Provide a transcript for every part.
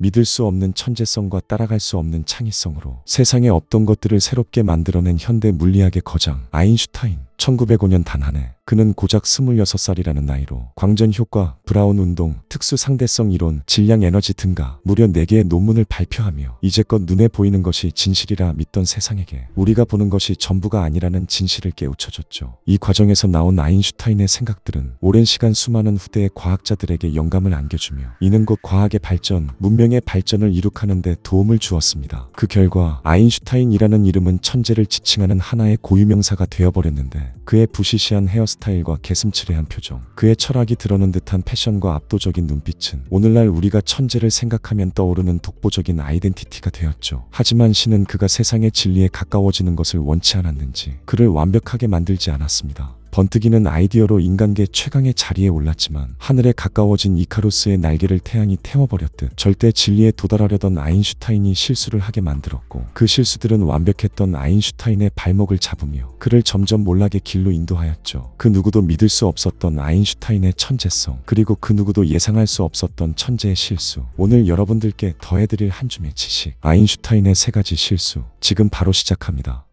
믿을 수 없는 천재성과 따라갈 수 없는 창의성으로 세상에 없던 것들을 새롭게 만들어낸 현대 물리학의 거장 아인슈타인. 1905년 단 한 해 그는 고작 26살이라는 나이로 광전 효과, 브라운 운동, 특수 상대성 이론, 질량 에너지 등가 무려 4개의 논문을 발표하며 이제껏 눈에 보이는 것이 진실이라 믿던 세상에게 우리가 보는 것이 전부가 아니라는 진실을 깨우쳐줬죠. 이 과정에서 나온 아인슈타인의 생각들은 오랜 시간 수많은 후대의 과학자들에게 영감을 안겨주며 이는 곧 과학의 발전, 문명의 발전을 이룩하는 데 도움을 주었습니다. 그 결과 아인슈타인이라는 이름은 천재를 지칭하는 하나의 고유명사가 되어버렸는데 그의 부시시한 헤어스타일과 개슴츠레한 표정, 그의 철학이 드러난 듯한 패션과 압도적인 눈빛은 오늘날 우리가 천재를 생각하면 떠오르는 독보적인 아이덴티티가 되었죠. 하지만 신은 그가 세상의 진리에 가까워지는 것을 원치 않았는지 그를 완벽하게 만들지 않았습니다. 번뜩이는 아이디어로 인간계 최강의 자리에 올랐지만 하늘에 가까워진 이카루스의 날개를 태양이 태워버렸듯 절대 진리에 도달하려던 아인슈타인이 실수를 하게 만들었고 그 실수들은 완벽했던 아인슈타인의 발목을 잡으며 그를 점점 몰락의 길로 인도하였죠. 그 누구도 믿을 수 없었던 아인슈타인의 천재성, 그리고 그 누구도 예상할 수 없었던 천재의 실수. 오늘 여러분들께 더해드릴 한 줌의 지식, 아인슈타인의 3가지 실수, 지금 바로 시작합니다.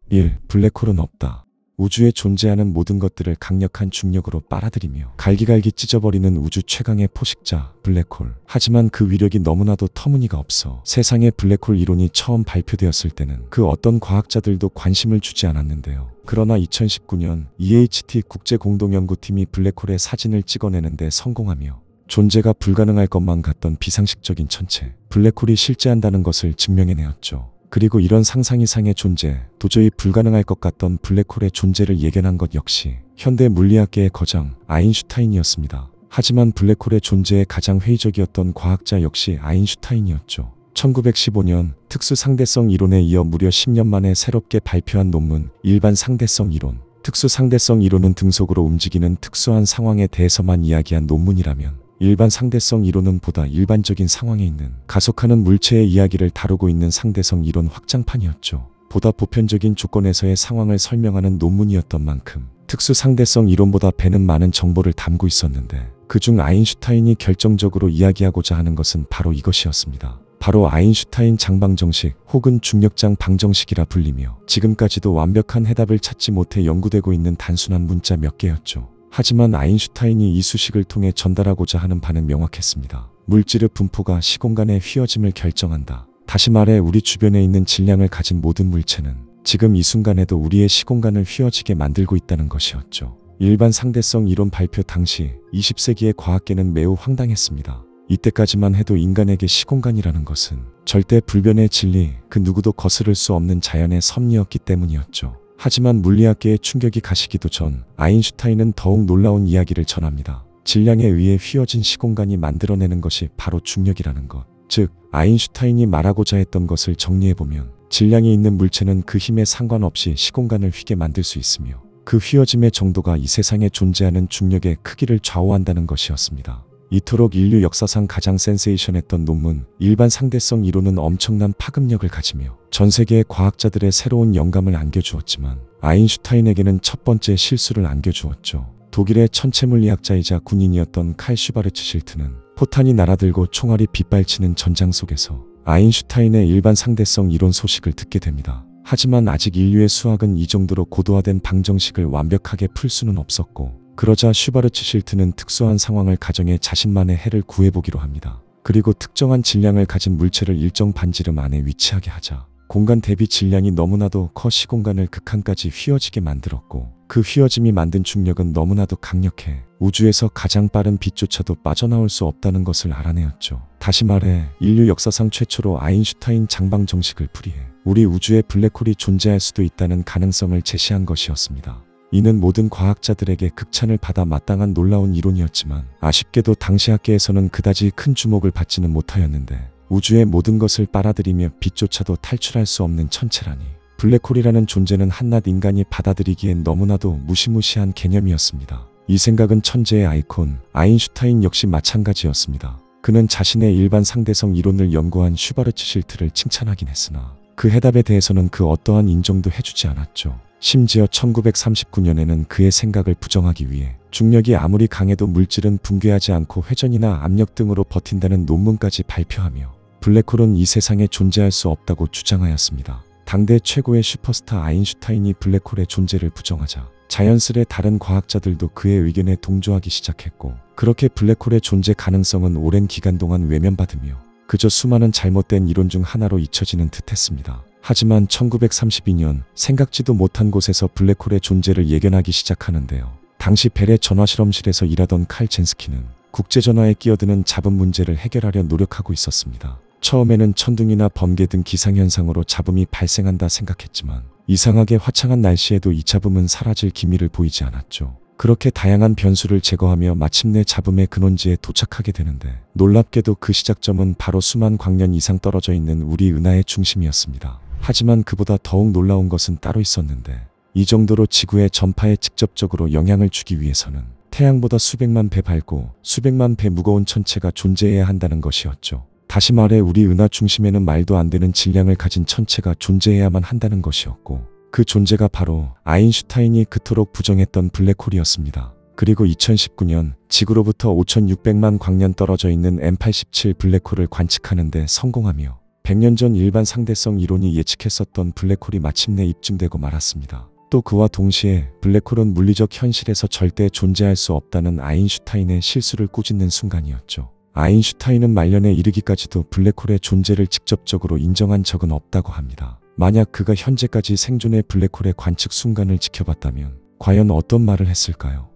1. 블랙홀은 없다. 우주에 존재하는 모든 것들을 강력한 중력으로 빨아들이며 갈기갈기 찢어버리는 우주 최강의 포식자 블랙홀. 하지만 그 위력이 너무나도 터무니가 없어 세상에 블랙홀 이론이 처음 발표되었을 때는 그 어떤 과학자들도 관심을 주지 않았는데요. 그러나 2019년 EHT 국제공동연구팀이 블랙홀의 사진을 찍어내는데 성공하며 존재가 불가능할 것만 같던 비상식적인 천체 블랙홀이 실제한다는 것을 증명해내었죠. 그리고 이런 상상 이상의 존재, 도저히 불가능할 것 같던 블랙홀의 존재를 예견한 것 역시 현대 물리학계의 거장 아인슈타인이었습니다. 하지만 블랙홀의 존재에 가장 회의적이었던 과학자 역시 아인슈타인이었죠. 1915년 특수 상대성 이론에 이어 무려 10년 만에 새롭게 발표한 논문 일반 상대성 이론. 특수 상대성 이론은 등속으로 움직이는 특수한 상황에 대해서만 이야기한 논문이라면 일반 상대성 이론은 보다 일반적인 상황에 있는 가속하는 물체의 이야기를 다루고 있는 상대성 이론 확장판이었죠. 보다 보편적인 조건에서의 상황을 설명하는 논문이었던 만큼 특수 상대성 이론보다 배는 많은 정보를 담고 있었는데 그중 아인슈타인이 결정적으로 이야기하고자 하는 것은 바로 이것이었습니다. 바로 아인슈타인 장방정식 혹은 중력장 방정식이라 불리며 지금까지도 완벽한 해답을 찾지 못해 연구되고 있는 단순한 문자 몇 개였죠. 하지만 아인슈타인이 이 수식을 통해 전달하고자 하는 바는 명확했습니다. 물질의 분포가 시공간의 휘어짐을 결정한다. 다시 말해 우리 주변에 있는 질량을 가진 모든 물체는 지금 이 순간에도 우리의 시공간을 휘어지게 만들고 있다는 것이었죠. 일반 상대성 이론 발표 당시 20세기의 과학계는 매우 황당했습니다. 이때까지만 해도 인간에게 시공간이라는 것은 절대 불변의 진리, 그 누구도 거스를 수 없는 자연의 섭리였기 때문이었죠. 하지만 물리학계의 충격이 가시기도 전 아인슈타인은 더욱 놀라운 이야기를 전합니다. 질량에 의해 휘어진 시공간이 만들어내는 것이 바로 중력이라는 것. 즉 아인슈타인이 말하고자 했던 것을 정리해보면 질량이 있는 물체는 그 힘에 상관없이 시공간을 휘게 만들 수 있으며 그 휘어짐의 정도가 이 세상에 존재하는 중력의 크기를 좌우한다는 것이었습니다. 이토록 인류 역사상 가장 센세이션했던 논문 일반 상대성 이론은 엄청난 파급력을 가지며 전 세계의 과학자들의 새로운 영감을 안겨주었지만 아인슈타인에게는 첫 번째 실수를 안겨주었죠. 독일의 천체물리학자이자 군인이었던 칼 슈바르츠 실트는 포탄이 날아들고 총알이 빗발치는 전장 속에서 아인슈타인의 일반 상대성 이론 소식을 듣게 됩니다. 하지만 아직 인류의 수학은 이 정도로 고도화된 방정식을 완벽하게 풀 수는 없었고 그러자 슈바르츠 실트는 특수한 상황을 가정해 자신만의 해를 구해보기로 합니다. 그리고 특정한 질량을 가진 물체를 일정 반지름 안에 위치하게 하자 공간 대비 질량이 너무나도 커 시공간을 극한까지 휘어지게 만들었고 그 휘어짐이 만든 중력은 너무나도 강력해 우주에서 가장 빠른 빛조차도 빠져나올 수 없다는 것을 알아내었죠. 다시 말해 인류 역사상 최초로 아인슈타인 장방 정식을 풀이해 우리 우주에 블랙홀이 존재할 수도 있다는 가능성을 제시한 것이었습니다. 이는 모든 과학자들에게 극찬을 받아 마땅한 놀라운 이론이었지만 아쉽게도 당시 학계에서는 그다지 큰 주목을 받지는 못하였는데 우주의 모든 것을 빨아들이며 빛조차도 탈출할 수 없는 천체라니 블랙홀이라는 존재는 한낱 인간이 받아들이기엔 너무나도 무시무시한 개념이었습니다. 이 생각은 천재의 아이콘 아인슈타인 역시 마찬가지였습니다. 그는 자신의 일반 상대성 이론을 연구한 슈바르츠 실트를 칭찬하긴 했으나 그 해답에 대해서는 그 어떠한 인정도 해주지 않았죠. 심지어 1939년에는 그의 생각을 부정하기 위해 중력이 아무리 강해도 물질은 붕괴하지 않고 회전이나 압력 등으로 버틴다는 논문까지 발표하며 블랙홀은 이 세상에 존재할 수 없다고 주장하였습니다. 당대 최고의 슈퍼스타 아인슈타인이 블랙홀의 존재를 부정하자 자연스레 다른 과학자들도 그의 의견에 동조하기 시작했고, 그렇게 블랙홀의 존재 가능성은 오랜 기간 동안 외면받으며 그저 수많은 잘못된 이론 중 하나로 잊혀지는 듯했습니다. 하지만 1932년 생각지도 못한 곳에서 블랙홀의 존재를 예견하기 시작하는데요. 당시 벨의 전화실험실에서 일하던 칼 젠스키는 국제전화에 끼어드는 잡음 문제를 해결하려 노력하고 있었습니다. 처음에는 천둥이나 번개 등 기상현상으로 잡음이 발생한다 생각했지만 이상하게 화창한 날씨에도 이 잡음은 사라질 기미를 보이지 않았죠. 그렇게 다양한 변수를 제거하며 마침내 잡음의 근원지에 도착하게 되는데, 놀랍게도 그 시작점은 바로 수만 광년 이상 떨어져 있는 우리 은하의 중심이었습니다. 하지만 그보다 더욱 놀라운 것은 따로 있었는데, 이 정도로 지구의 전파에 직접적으로 영향을 주기 위해서는 태양보다 수백만 배 밝고 수백만 배 무거운 천체가 존재해야 한다는 것이었죠. 다시 말해 우리 은하 중심에는 말도 안 되는 질량을 가진 천체가 존재해야만 한다는 것이었고, 그 존재가 바로 아인슈타인이 그토록 부정했던 블랙홀이었습니다. 그리고 2019년 지구로부터 5600만 광년 떨어져 있는 M87 블랙홀을 관측하는 데 성공하며 100년 전 일반 상대성 이론이 예측했었던 블랙홀이 마침내 입증되고 말았습니다. 또 그와 동시에 블랙홀은 물리적 현실에서 절대 존재할 수 없다는 아인슈타인의 실수를 꾸짖는 순간이었죠. 아인슈타인은 말년에 이르기까지도 블랙홀의 존재를 직접적으로 인정한 적은 없다고 합니다. 만약 그가 현재까지 생존의 블랙홀의 관측 순간을 지켜봤다면 과연 어떤 말을 했을까요?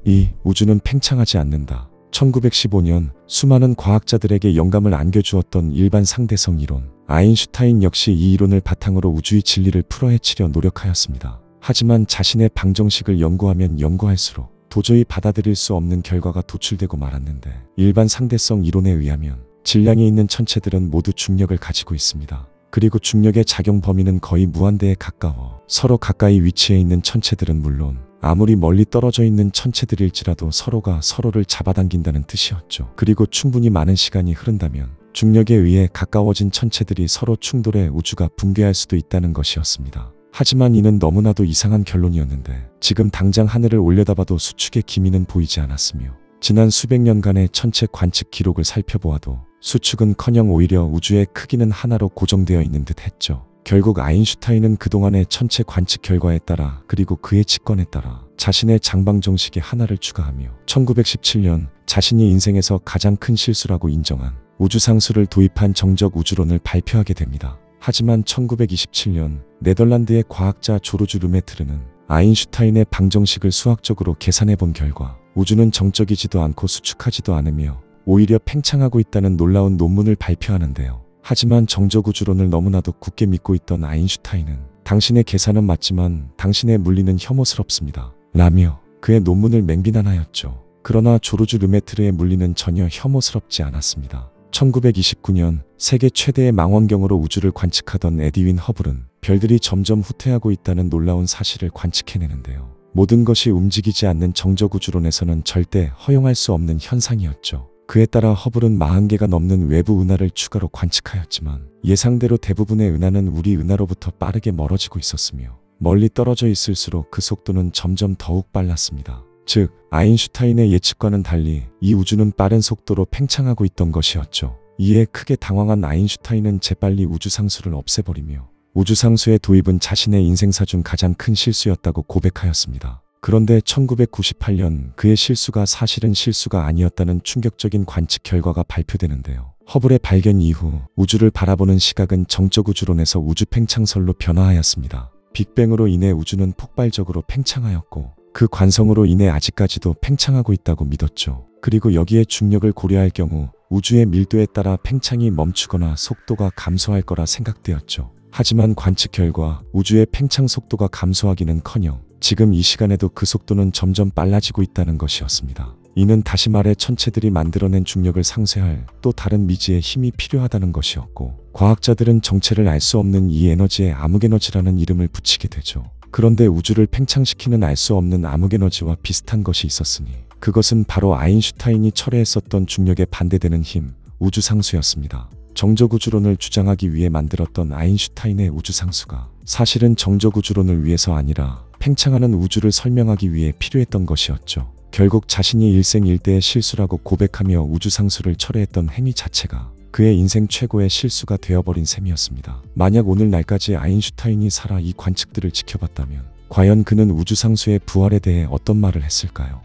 이 우주는 팽창하지 않는다. 1915년 수많은 과학자들에게 영감을 안겨주었던 일반 상대성 이론. 아인슈타인 역시 이 이론을 바탕으로 우주의 진리를 풀어헤치려 노력하였습니다. 하지만 자신의 방정식을 연구하면 연구할수록 도저히 받아들일 수 없는 결과가 도출되고 말았는데, 일반 상대성 이론에 의하면 질량이 있는 천체들은 모두 중력을 가지고 있습니다. 그리고 중력의 작용 범위는 거의 무한대에 가까워 서로 가까이 위치해 있는 천체들은 물론 아무리 멀리 떨어져 있는 천체들일지라도 서로가 서로를 잡아당긴다는 뜻이었죠. 그리고 충분히 많은 시간이 흐른다면 중력에 의해 가까워진 천체들이 서로 충돌해 우주가 붕괴할 수도 있다는 것이었습니다. 하지만 이는 너무나도 이상한 결론이었는데, 지금 당장 하늘을 올려다봐도 수축의 기미는 보이지 않았으며 지난 수백 년간의 천체 관측 기록을 살펴보아도 수축은커녕 오히려 우주의 크기는 하나로 고정되어 있는 듯 했죠. 결국 아인슈타인은 그동안의 천체 관측 결과에 따라, 그리고 그의 직관에 따라 자신의 장방정식에 하나를 추가하며 1917년 자신이 인생에서 가장 큰 실수라고 인정한 우주상수를 도입한 정적 우주론을 발표하게 됩니다. 하지만 1927년 네덜란드의 과학자 조르주 르메트르는 아인슈타인의 방정식을 수학적으로 계산해 본 결과 우주는 정적이지도 않고 수축하지도 않으며 오히려 팽창하고 있다는 놀라운 논문을 발표하는데요. 하지만 정적 우주론을 너무나도 굳게 믿고 있던 아인슈타인은 당신의 계산은 맞지만 당신의 물리는 혐오스럽습니다. 라며 그의 논문을 맹비난하였죠. 그러나 조르주 르메트르의 물리는 전혀 혐오스럽지 않았습니다. 1929년 세계 최대의 망원경으로 우주를 관측하던 에드윈 허블은 별들이 점점 후퇴하고 있다는 놀라운 사실을 관측해내는데요. 모든 것이 움직이지 않는 정적 우주론에서는 절대 허용할 수 없는 현상이었죠. 그에 따라 허블은 40개가 넘는 외부 은하를 추가로 관측하였지만 예상대로 대부분의 은하는 우리 은하로부터 빠르게 멀어지고 있었으며 멀리 떨어져 있을수록 그 속도는 점점 더욱 빨랐습니다. 즉, 아인슈타인의 예측과는 달리 이 우주는 빠른 속도로 팽창하고 있던 것이었죠. 이에 크게 당황한 아인슈타인은 재빨리 우주상수를 없애버리며 우주상수의 도입은 자신의 인생사 중 가장 큰 실수였다고 고백하였습니다. 그런데 1998년 그의 실수가 사실은 실수가 아니었다는 충격적인 관측 결과가 발표되는데요. 허블의 발견 이후 우주를 바라보는 시각은 정적 우주론에서 우주 팽창설로 변화하였습니다. 빅뱅으로 인해 우주는 폭발적으로 팽창하였고 그 관성으로 인해 아직까지도 팽창하고 있다고 믿었죠. 그리고 여기에 중력을 고려할 경우 우주의 밀도에 따라 팽창이 멈추거나 속도가 감소할 거라 생각되었죠. 하지만 관측 결과 우주의 팽창 속도가 감소하기는커녕 지금 이 시간에도 그 속도는 점점 빨라지고 있다는 것이었습니다. 이는 다시 말해 천체들이 만들어낸 중력을 상쇄할 또 다른 미지의 힘이 필요하다는 것이었고, 과학자들은 정체를 알 수 없는 이 에너지에 암흑에너지라는 이름을 붙이게 되죠. 그런데 우주를 팽창시키는 알 수 없는 암흑에너지와 비슷한 것이 있었으니 그것은 바로 아인슈타인이 철회했었던 중력에 반대되는 힘, 우주상수였습니다. 정적우주론을 주장하기 위해 만들었던 아인슈타인의 우주상수가 사실은 정적우주론을 위해서 아니라 팽창하는 우주를 설명하기 위해 필요했던 것이었죠. 결국 자신이 일생일대의 실수라고 고백하며 우주상수를 철회했던 행위 자체가 그의 인생 최고의 실수가 되어버린 셈이었습니다. 만약 오늘날까지 아인슈타인이 살아 이 관측들을 지켜봤다면 과연 그는 우주상수의 부활에 대해 어떤 말을 했을까요?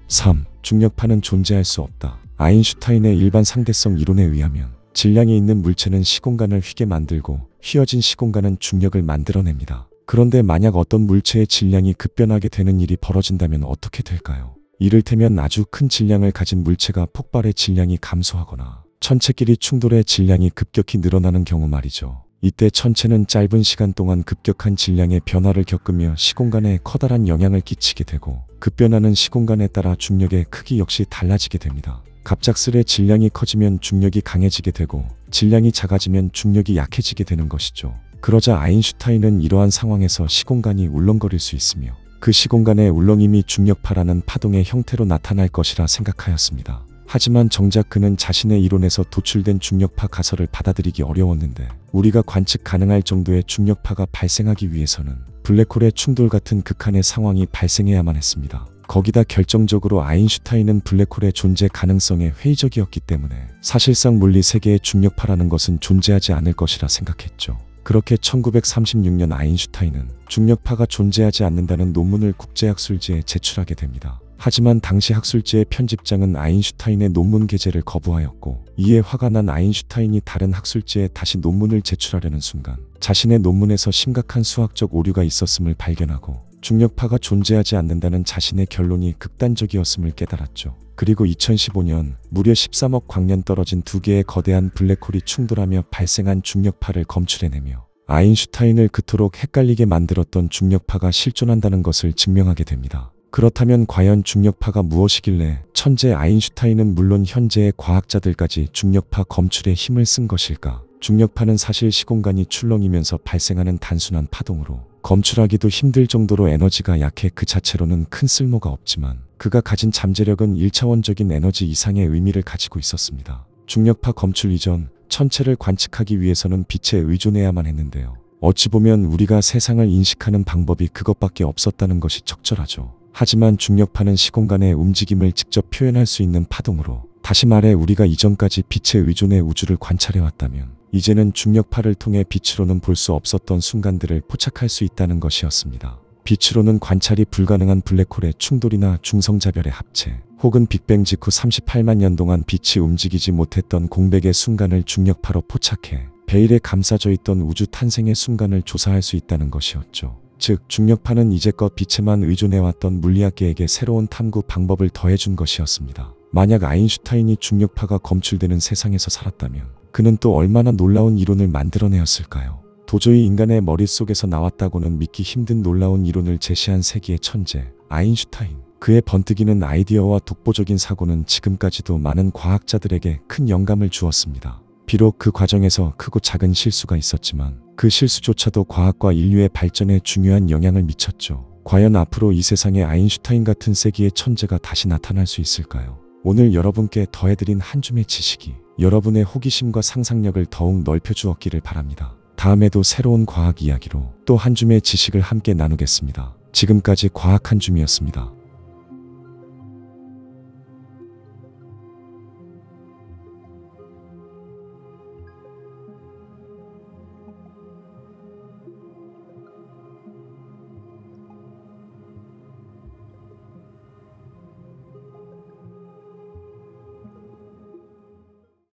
3. 중력파는 존재할 수 없다. 아인슈타인의 일반 상대성 이론에 의하면 질량이 있는 물체는 시공간을 휘게 만들고 휘어진 시공간은 중력을 만들어냅니다. 그런데 만약 어떤 물체의 질량이 급변하게 되는 일이 벌어진다면 어떻게 될까요? 이를테면 아주 큰 질량을 가진 물체가 폭발해 질량이 감소하거나 천체끼리 충돌해 질량이 급격히 늘어나는 경우 말이죠. 이때 천체는 짧은 시간 동안 급격한 질량의 변화를 겪으며 시공간에 커다란 영향을 끼치게 되고 급변하는 시공간에 따라 중력의 크기 역시 달라지게 됩니다. 갑작스레 질량이 커지면 중력이 강해지게 되고 질량이 작아지면 중력이 약해지게 되는 것이죠. 그러자 아인슈타인은 이러한 상황에서 시공간이 울렁거릴 수 있으며 그 시공간의 울렁임이 중력파라는 파동의 형태로 나타날 것이라 생각하였습니다. 하지만 정작 그는 자신의 이론에서 도출된 중력파 가설을 받아들이기 어려웠는데 우리가 관측 가능할 정도의 중력파가 발생하기 위해서는 블랙홀의 충돌 같은 극한의 상황이 발생해야만 했습니다. 거기다 결정적으로 아인슈타인은 블랙홀의 존재 가능성에 회의적이었기 때문에 사실상 물리 세계의 중력파라는 것은 존재하지 않을 것이라 생각했죠. 그렇게 1936년 아인슈타인은 중력파가 존재하지 않는다는 논문을 국제학술지에 제출하게 됩니다. 하지만 당시 학술지의 편집장은 아인슈타인의 논문 게재를 거부하였고 이에 화가 난 아인슈타인이 다른 학술지에 다시 논문을 제출하려는 순간 자신의 논문에서 심각한 수학적 오류가 있었음을 발견하고 중력파가 존재하지 않는다는 자신의 결론이 극단적이었음을 깨달았죠. 그리고 2015년 무려 13억 광년 떨어진 두 개의 거대한 블랙홀이 충돌하며 발생한 중력파를 검출해내며 아인슈타인을 그토록 헷갈리게 만들었던 중력파가 실존한다는 것을 증명하게 됩니다. 그렇다면 과연 중력파가 무엇이길래 천재 아인슈타인은 물론 현재의 과학자들까지 중력파 검출에 힘을 쓴 것일까? 중력파는 사실 시공간이 출렁이면서 발생하는 단순한 파동으로 검출하기도 힘들 정도로 에너지가 약해 그 자체로는 큰 쓸모가 없지만 그가 가진 잠재력은 1차원적인 에너지 이상의 의미를 가지고 있었습니다. 중력파 검출 이전 천체를 관측하기 위해서는 빛에 의존해야만 했는데요. 어찌 보면 우리가 세상을 인식하는 방법이 그것밖에 없었다는 것이 적절하죠. 하지만 중력파는 시공간의 움직임을 직접 표현할 수 있는 파동으로 다시 말해 우리가 이전까지 빛에 의존해 우주를 관찰해왔다면 이제는 중력파를 통해 빛으로는 볼 수 없었던 순간들을 포착할 수 있다는 것이었습니다. 빛으로는 관찰이 불가능한 블랙홀의 충돌이나 중성자별의 합체 혹은 빅뱅 직후 38만 년 동안 빛이 움직이지 못했던 공백의 순간을 중력파로 포착해 베일에 감싸져 있던 우주 탄생의 순간을 조사할 수 있다는 것이었죠. 즉 중력파는 이제껏 빛에만 의존해왔던 물리학계에게 새로운 탐구 방법을 더해준 것이었습니다. 만약 아인슈타인이 중력파가 검출되는 세상에서 살았다면 그는 또 얼마나 놀라운 이론을 만들어내었을까요? 도저히 인간의 머릿속에서 나왔다고는 믿기 힘든 놀라운 이론을 제시한 세기의 천재 아인슈타인. 그의 번뜩이는 아이디어와 독보적인 사고는 지금까지도 많은 과학자들에게 큰 영감을 주었습니다. 비록 그 과정에서 크고 작은 실수가 있었지만 그 실수조차도 과학과 인류의 발전에 중요한 영향을 미쳤죠. 과연 앞으로 이 세상에 아인슈타인 같은 세기의 천재가 다시 나타날 수 있을까요? 오늘 여러분께 더해드린 한 줌의 지식이 여러분의 호기심과 상상력을 더욱 넓혀주었기를 바랍니다. 다음에도 새로운 과학 이야기로 또 한 줌의 지식을 함께 나누겠습니다. 지금까지 과학 한 줌이었습니다.